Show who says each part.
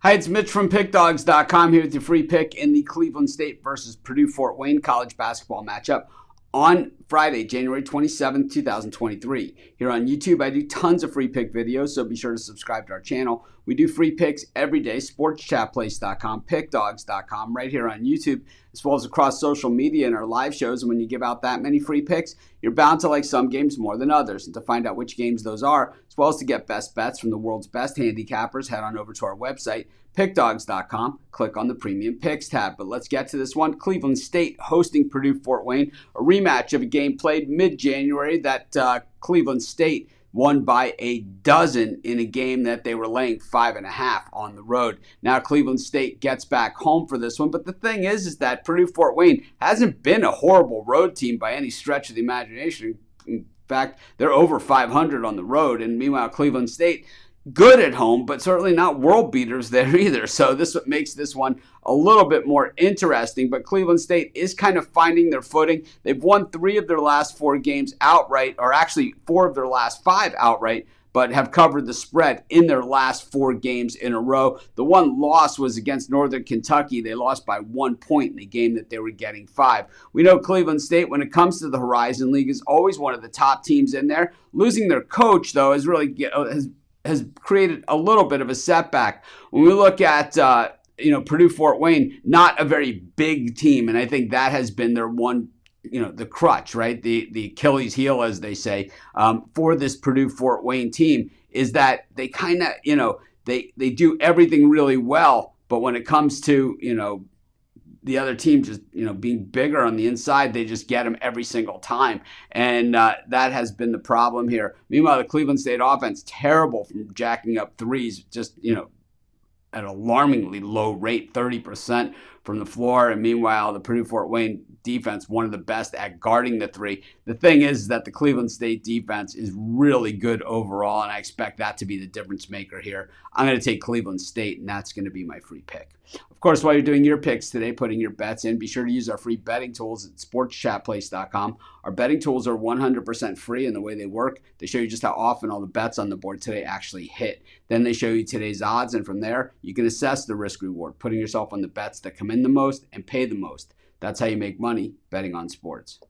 Speaker 1: Hi, it's Mitch from Pickdawgz.com here with your free pick in the Cleveland State versus Purdue-Fort Wayne college basketball matchup on Friday, January 27th, 2023. Here on YouTube, I do tons of free pick videos, so be sure to subscribe to our channel. We do free picks every day, sportschatplace.com, pickdawgz.com, right here on YouTube, as well as across social media and our live shows. And when you give out that many free picks, you're bound to like some games more than others. And to find out which games those are, as well as to get best bets from the world's best handicappers, head on over to our website, pickdawgz.com, click on the Premium Picks tab. But let's get to this one. Cleveland State hosting Purdue-Fort Wayne, a rematch of a game played mid-January that Cleveland State won by a dozen in a game that they were laying 5.5 on the road. Now Cleveland State gets back home for this one, but the thing is that Purdue-Fort Wayne hasn't been a horrible road team by any stretch of the imagination. In fact, they're over 500 on the road, and meanwhile Cleveland State good at home, but certainly not world beaters there either. So this makes this one a little bit more interesting. But Cleveland State is kind of finding their footing. They've won 3 of their last 4 games outright, or actually 4 of their last 5 outright, but have covered the spread in their last 4 games in a row. The one loss was against Northern Kentucky. They lost by 1 point in a game that they were getting 5. We know Cleveland State, when it comes to the Horizon League, is always one of the top teams in there. Losing their coach, though, has created a little bit of a setback. When we look at Purdue-Fort Wayne, not a very big team, and I think that has been their one, the crutch, right? The Achilles heel, as they say, for this Purdue-Fort Wayne team is that they kind of, they do everything really well, but when it comes to, the other team just, being bigger on the inside, they just get them every single time. And that has been the problem here. Meanwhile, the Cleveland State offense, terrible from jacking up threes, just, at an alarmingly low rate, 30% from the floor. And meanwhile, the Purdue-Fort Wayne defense, one of the best at guarding the three. The thing is that the Cleveland State defense is really good overall, and I expect that to be the difference maker here. I'm going to take Cleveland State, and that's going to be my free pick. Of course, while you're doing your picks today, putting your bets in, be sure to use our free betting tools at sportschatplace.com. Our betting tools are 100% free, and the way they work, they show you just how often all the bets on the board today actually hit. Then they show you today's odds, and from there, you can assess the risk-reward, putting yourself on the bets that come in the most and pay the most. That's how you make money betting on sports.